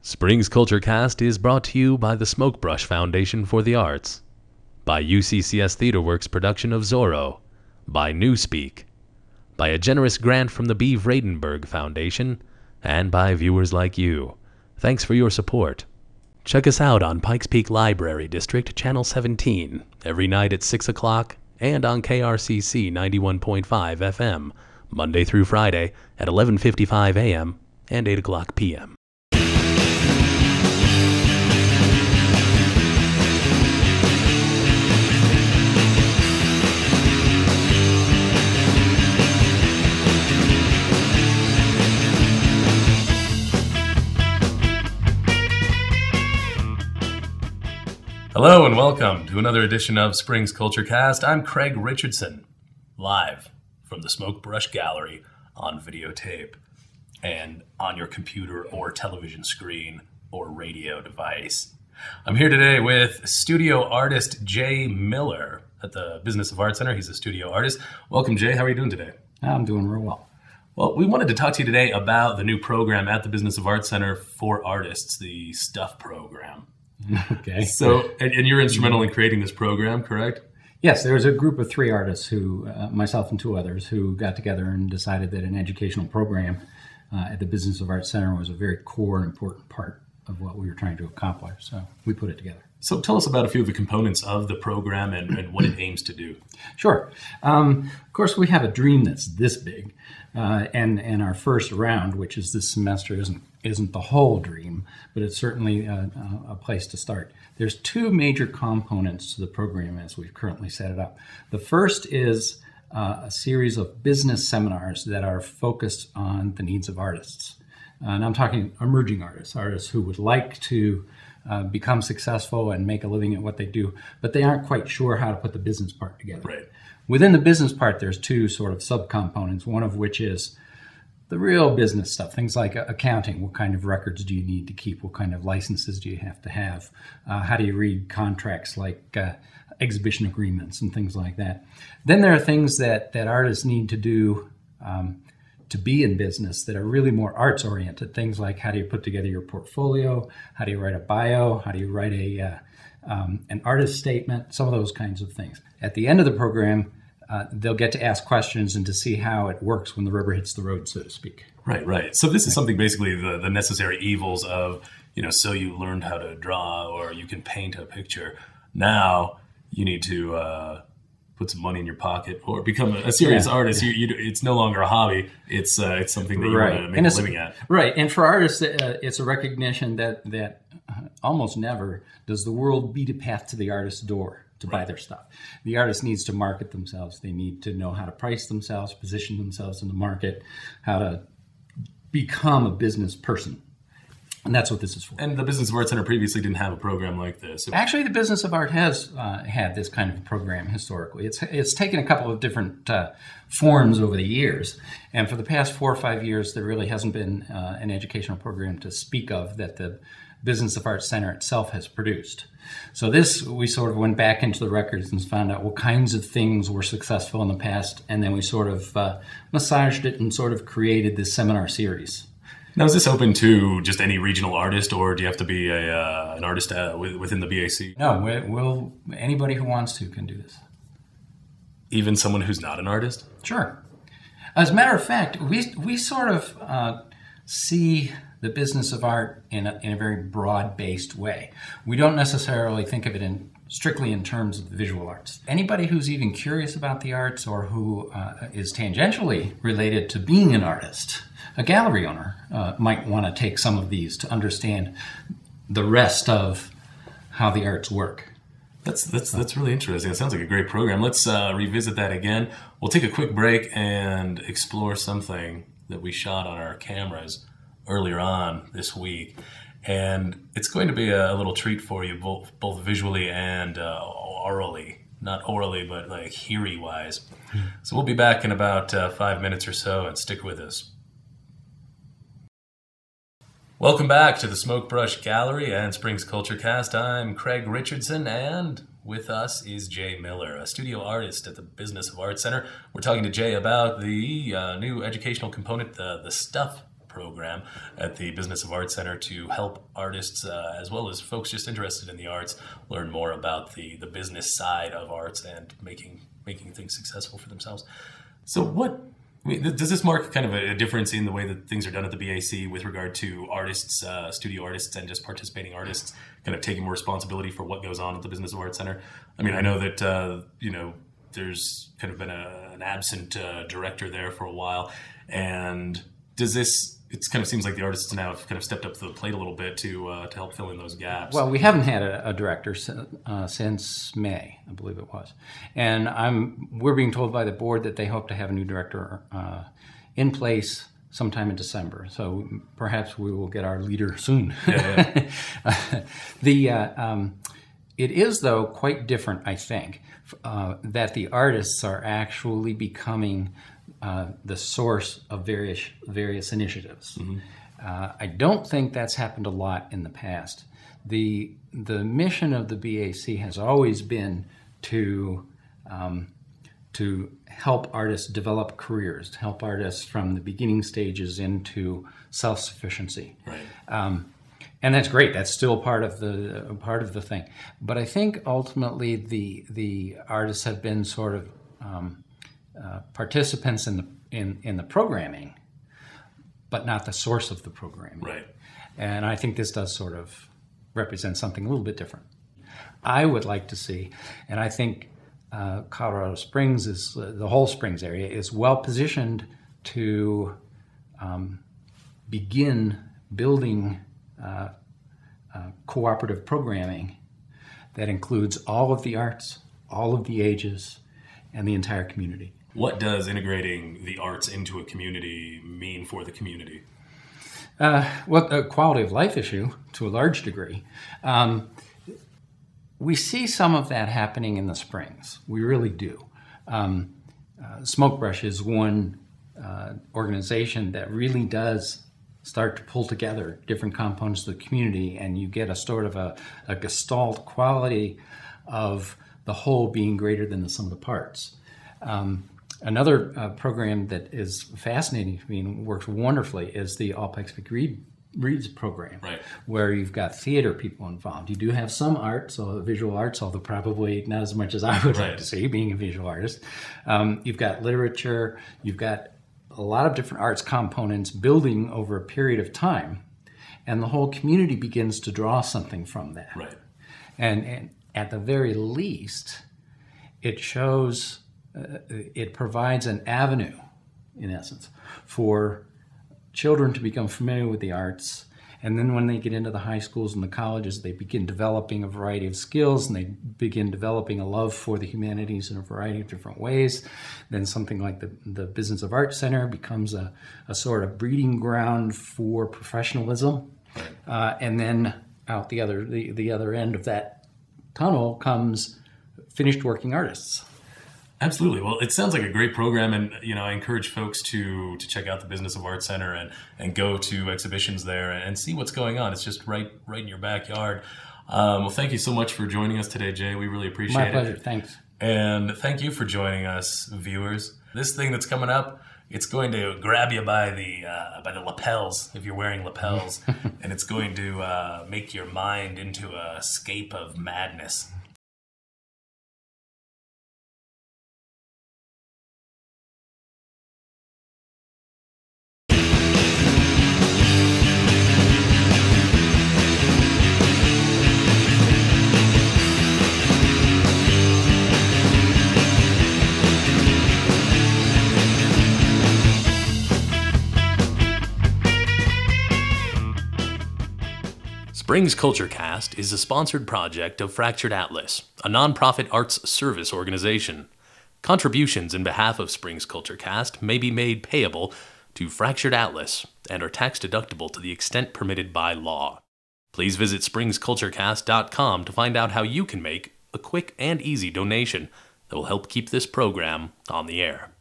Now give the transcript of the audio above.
Springs Culture Cast is brought to you by the Smokebrush Foundation for the Arts, by UCCS TheaterWorks production of Zorro, by Newspeak, by a generous grant from the B. Vradenberg Foundation, and by viewers like you. Thanks for your support. Check us out on Pikes Peak Library District, Channel 17, every night at 6 o'clock, and on KRCC 91.5 FM, Monday through Friday at 11:55 a.m. and 8 o'clock p.m. Hello and welcome to another edition of Springs Culture Cast. I'm Craig Richardson, live from the Smokebrush Gallery on videotape and on your computer or television screen or radio device. I'm here today with studio artist Jay Miller at the Business of Art Center. He's a studio artist. Welcome, Jay. How are you doing today? I'm doing real well. Well, we wanted to talk to you today about the new program at the Business of Art Center for artists, the STUFF program. Okay. So, and you're instrumental in creating this program, correct? Yes, there was a group of 3 artists who, myself and 2 others, who got together and decided that an educational program at the Business of Art Center was a very core and important part of what we were trying to accomplish. So we put it together. So tell us about a few of the components of the program and what it aims to do. Sure. Of course, we have a dream that's this big, and our first round, which is this semester, isn't the whole dream, but it's certainly a place to start. There's 2 major components to the program as we've currently set it up. The first is a series of business seminars that are focused on the needs of artists. And I'm talking emerging artists who would like to become successful and make a living at what they do, but they aren't quite sure how to put the business part together. Right. Within the business part, there's 2 sort of subcomponents, one of which is the real business stuff, things like accounting. What kind of records do you need to keep? What kind of licenses do you have to have? How do you read contracts like exhibition agreements and things like that? Then there are things that artists need to do to be in business that are really more arts oriented. Things like how do you put together your portfolio? How do you write a bio? How do you write an artist statement? Some of those kinds of things. At the end of the program, they'll get to ask questions and to see how it works when the rubber hits the road, so to speak. Right. So this is something basically the necessary evils of, so you learned how to draw or you can paint a picture. Now you need to put some money in your pocket or become a serious artist. It's no longer a hobby. It's something that you want to make a living at. Right. And for artists, it's a recognition that almost never does the world beat a path to the artist's door to buy their stuff. The artist needs to market themselves. They need to know how to price themselves, position themselves in the market, how to become a business person. And that's what this is for. And the Business of Art Center previously didn't have a program like this. Actually, the Business of Art has had this kind of a program historically. It's taken a couple of different forms over the years. And for the past 4 or 5 years, there really hasn't been an educational program to speak of that the Business of Art Center itself has produced. So we sort of went back into the records and found out what kinds of things were successful in the past, and then we sort of massaged it and sort of created this seminar series. Now, is this open to just any regional artist, or do you have to be an artist within the BAC? No, anybody who wants to can do this. Even someone who's not an artist? Sure. As a matter of fact, we sort of see the business of art in a very broad-based way. We don't necessarily think of it strictly in terms of the visual arts. Anybody who's even curious about the arts or who is tangentially related to being an artist, a gallery owner, might want to take some of these to understand the rest of how the arts work. That's really interesting. It sounds like a great program. Let's revisit that again. We'll take a quick break and explore something that we shot on our cameras earlier on this week, and it's going to be a little treat for you, both visually and orally. Not orally, but like hearing wise. So we'll be back in about 5 minutes or so, and stick with us. Welcome back to the Smokebrush Gallery and Springs Culture Cast. I'm Craig Richardson, and with us is Jay Miller, a studio artist at the Business of Art Center. We're talking to Jay about the new educational component, the STUFF program at the Business of Art Center to help artists as well as folks just interested in the arts learn more about the business side of arts and making things successful for themselves. So does this mark kind of a difference in the way that things are done at the BAC with regard to artists, studio artists, and just participating artists kind of taking more responsibility for what goes on at the Business of Art Center? I mean, I know that, there's kind of been an absent director there for a while. And it kind of seems like the artists now have kind of stepped up to the plate a little bit to help fill in those gaps. Well, we haven't had a director since May, I believe it was. And we're being told by the board that they hope to have a new director in place sometime in December. So perhaps we will get our leader soon. Yeah. It is, though, quite different, I think, that the artists are actually becoming the source of various initiatives. Mm-hmm. I don't think that's happened a lot in the past. The mission of the BAC has always been to help artists develop careers, to help artists from the beginning stages into self-sufficiency. Right. And that's great. That's still part of the thing. But I think ultimately the artists have been sort of participants in the programming, but not the source of the programming. Right. And I think this does sort of represent something a little bit different. I would like to see, and I think Colorado Springs the whole Springs area is well positioned to begin building cooperative programming that includes all of the arts, all of the ages, and the entire community. What does integrating the arts into a community mean for the community? Well, a quality of life issue to a large degree. We see some of that happening in the Springs. We really do. Smokebrush is one organization that really does start to pull together different components of the community, and you get a sort of a gestalt quality of the whole being greater than the sum of the parts. Another program that is fascinating to me and works wonderfully is the All Pikes Peak Reads program, right, where you've got theater people involved. You do have some art, so visual arts, although probably not as much as I would like to see, being a visual artist. You've got literature, you've got a lot of different arts components building over a period of time, and the whole community begins to draw something from that. Right. And at the very least, it shows, it provides an avenue, in essence, for children to become familiar with the arts. And then when they get into the high schools and the colleges, they begin developing a variety of skills, and they begin developing a love for the humanities in a variety of different ways. Then something like the Business of Art Center becomes a sort of breeding ground for professionalism. And then out the other end of that tunnel comes finished working artists. Absolutely. Well, it sounds like a great program, and I encourage folks to check out the Business of Art Center and go to exhibitions there and see what's going on. It's just right in your backyard. Well, thank you so much for joining us today, Jay. We really appreciate it. My pleasure. Thanks. And thank you for joining us, viewers. This thing that's coming up, it's going to grab you by the lapels, if you're wearing lapels, and it's going to make your mind into a scape of madness. Springs Culture Cast is a sponsored project of Fractured Atlas, a nonprofit arts service organization. Contributions in behalf of Springs Culture Cast may be made payable to Fractured Atlas and are tax deductible to the extent permitted by law. Please visit springsculturecast.com to find out how you can make a quick and easy donation that will help keep this program on the air.